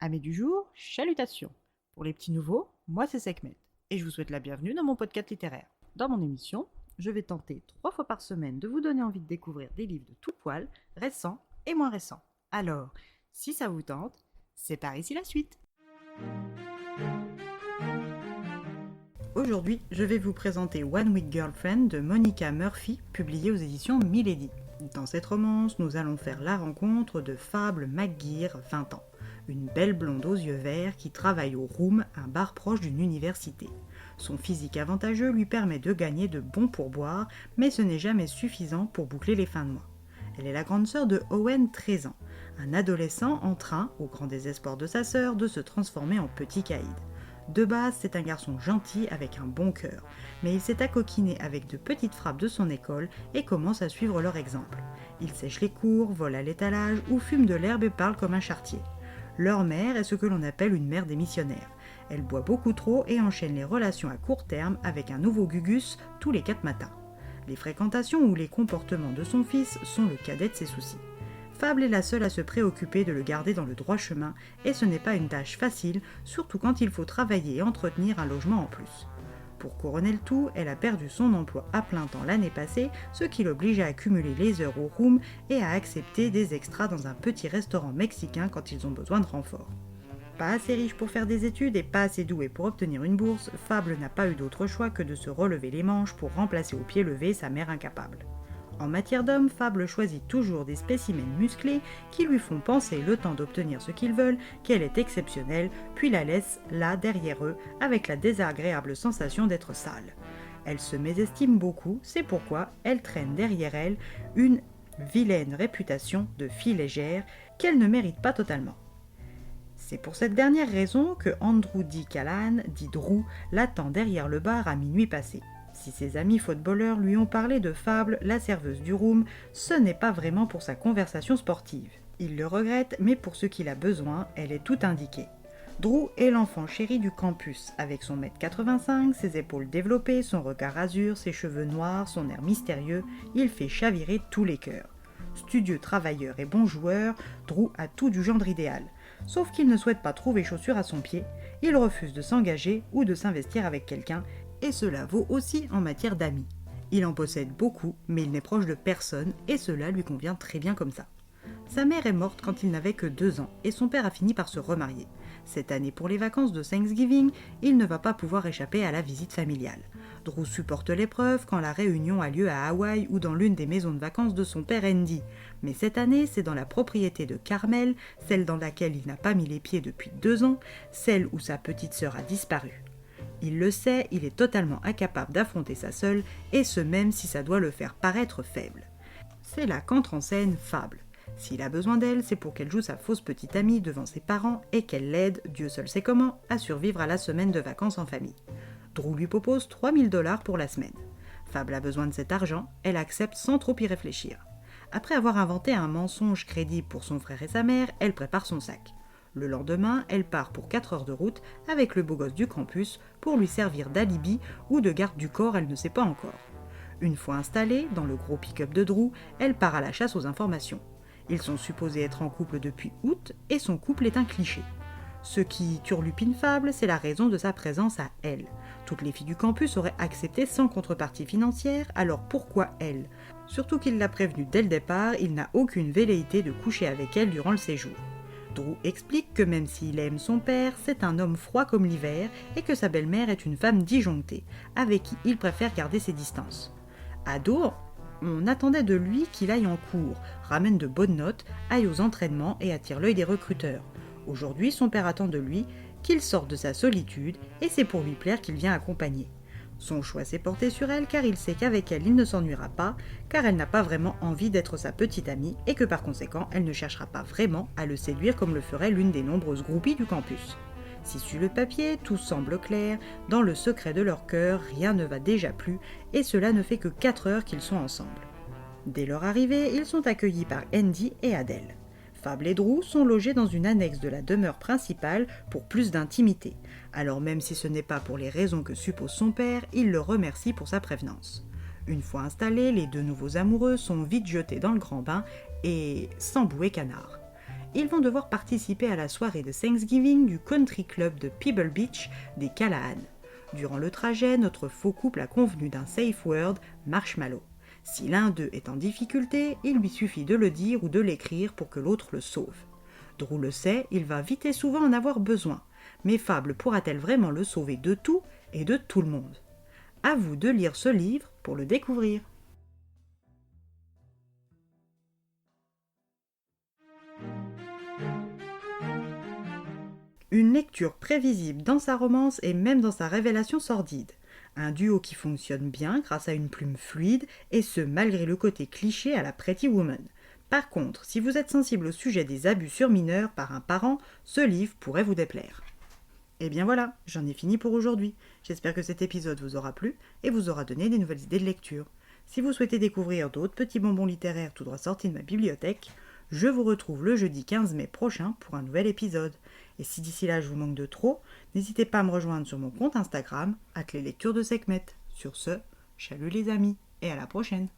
Amis du jour, chalutations. Pour les petits nouveaux, moi c'est Sekhmet et je vous souhaite la bienvenue dans mon podcast littéraire. Dans mon émission, je vais tenter 3 fois par semaine de vous donner envie de découvrir des livres de tout poil, récents et moins récents. Alors, si ça vous tente, c'est par ici la suite. Aujourd'hui, je vais vous présenter One Week Girlfriend de Monica Murphy, publiée aux éditions Milady. Dans cette romance, nous allons faire la rencontre de Fable McGear, 20 ans. Une belle blonde aux yeux verts qui travaille au Room, un bar proche d'une université. Son physique avantageux lui permet de gagner de bons pourboires, mais ce n'est jamais suffisant pour boucler les fins de mois. Elle est la grande sœur de Owen, 13 ans, un adolescent en train, au grand désespoir de sa sœur, de se transformer en petit caïd. De base, c'est un garçon gentil avec un bon cœur, mais il s'est accoquiné avec de petites frappes de son école et commence à suivre leur exemple. Il sèche les cours, vole à l'étalage ou fume de l'herbe et parle comme un charretier. Leur mère est ce que l'on appelle une mère démissionnaire. Elle boit beaucoup trop et enchaîne les relations à court terme avec un nouveau Gugus tous les 4 matins. Les fréquentations ou les comportements de son fils sont le cadet de ses soucis. Fable est la seule à se préoccuper de le garder dans le droit chemin, et ce n'est pas une tâche facile, surtout quand il faut travailler et entretenir un logement en plus. Pour couronner le tout, elle a perdu son emploi à plein temps l'année passée, ce qui l'oblige à accumuler les heures au Room et à accepter des extras dans un petit restaurant mexicain quand ils ont besoin de renfort. Pas assez riche pour faire des études et pas assez doué pour obtenir une bourse, Fable n'a pas eu d'autre choix que de se relever les manches pour remplacer au pied levé sa mère incapable. En matière d'hommes, Fable choisit toujours des spécimens musclés qui lui font penser le temps d'obtenir ce qu'ils veulent, qu'elle est exceptionnelle, puis la laisse là derrière eux avec la désagréable sensation d'être sale. Elle se mésestime beaucoup, c'est pourquoi elle traîne derrière elle une vilaine réputation de fille légère qu'elle ne mérite pas totalement. C'est pour cette dernière raison que Andrew D. Callahan, dit Drew, l'attend derrière le bar à minuit passé. Si ses amis footballeurs lui ont parlé de Fable, la serveuse du Room, ce n'est pas vraiment pour sa conversation sportive. Il le regrette, mais pour ce qu'il a besoin, elle est tout indiquée. Drew est l'enfant chéri du campus, avec son 1m85, ses épaules développées, son regard azur, ses cheveux noirs, son air mystérieux, il fait chavirer tous les cœurs. Studieux travailleur et bon joueur, Drew a tout du gendre idéal. Sauf qu'il ne souhaite pas trouver chaussure à son pied, il refuse de s'engager ou de s'investir avec quelqu'un, et cela vaut aussi en matière d'amis. Il en possède beaucoup, mais il n'est proche de personne, et cela lui convient très bien comme ça. Sa mère est morte quand il n'avait que 2 ans, et son père a fini par se remarier. Cette année, pour les vacances de Thanksgiving, il ne va pas pouvoir échapper à la visite familiale. Drew supporte l'épreuve quand la réunion a lieu à Hawaï ou dans l'une des maisons de vacances de son père Andy. Mais cette année, c'est dans la propriété de Carmel, celle dans laquelle il n'a pas mis les pieds depuis 2 ans, celle où sa petite sœur a disparu. Il le sait, il est totalement incapable d'affronter ça seul, et ce même si ça doit le faire paraître faible. C'est là qu'entre en scène Fable. S'il a besoin d'elle, c'est pour qu'elle joue sa fausse petite amie devant ses parents et qu'elle l'aide, Dieu seul sait comment, à survivre à la semaine de vacances en famille. Drew lui propose $3000 pour la semaine. Fable a besoin de cet argent, elle accepte sans trop y réfléchir. Après avoir inventé un mensonge crédible pour son frère et sa mère, elle prépare son sac. Le lendemain, elle part pour 4 heures de route avec le beau gosse du campus pour lui servir d'alibi ou de garde du corps, elle ne sait pas encore. Une fois installée, dans le gros pick-up de Drew, elle part à la chasse aux informations. Ils sont supposés être en couple depuis août et son couple est un cliché. Ce qui turlupine Fable, c'est la raison de sa présence à elle. Toutes les filles du campus auraient accepté sans contrepartie financière, alors pourquoi elle ? Surtout qu'il l'a prévenue dès le départ, il n'a aucune velléité de coucher avec elle durant le séjour. Drew explique que même s'il aime son père, c'est un homme froid comme l'hiver et que sa belle-mère est une femme disjonctée, avec qui il préfère garder ses distances. Ado, on attendait de lui qu'il aille en cours, ramène de bonnes notes, aille aux entraînements et attire l'œil des recruteurs. Aujourd'hui, son père attend de lui qu'il sorte de sa solitude et c'est pour lui plaire qu'il vient accompagner. Son choix s'est porté sur elle car il sait qu'avec elle il ne s'ennuiera pas, car elle n'a pas vraiment envie d'être sa petite amie et que par conséquent elle ne cherchera pas vraiment à le séduire comme le ferait l'une des nombreuses groupies du campus. Si sur le papier tout semble clair, dans le secret de leur cœur rien ne va déjà plus et cela ne fait que 4 heures qu'ils sont ensemble. Dès leur arrivée, ils sont accueillis par Andy et Adèle. Fable et Drew sont logés dans une annexe de la demeure principale pour plus d'intimité. Alors même si ce n'est pas pour les raisons que suppose son père, il le remercie pour sa prévenance. Une fois installés, les 2 nouveaux amoureux sont vite jetés dans le grand bain et sans bouée canard. ils vont devoir participer à la soirée de Thanksgiving du country club de Pebble Beach des Callahan. Durant le trajet, notre faux couple a convenu d'un safe word, marshmallow. Si l'un d'eux est en difficulté, il lui suffit de le dire ou de l'écrire pour que l'autre le sauve. Drew le sait, il va vite et souvent en avoir besoin. Mais Fable pourra-t-elle vraiment le sauver de tout et de tout le monde ? À vous de lire ce livre pour le découvrir. Une lecture prévisible dans sa romance et même dans sa révélation sordide. Un duo qui fonctionne bien grâce à une plume fluide, et ce malgré le côté cliché à la Pretty Woman. Par contre, si vous êtes sensible au sujet des abus sur mineurs par un parent, ce livre pourrait vous déplaire. Et bien voilà, j'en ai fini pour aujourd'hui. J'espère que cet épisode vous aura plu et vous aura donné des nouvelles idées de lecture. Si vous souhaitez découvrir d'autres petits bonbons littéraires tout droit sortis de ma bibliothèque, je vous retrouve le jeudi 15 mai prochain pour un nouvel épisode. Et si d'ici là je vous manque de trop, n'hésitez pas à me rejoindre sur mon compte Instagram, @leslecturesdeSekhmet. Sur ce, chalut les amis, et à la prochaine.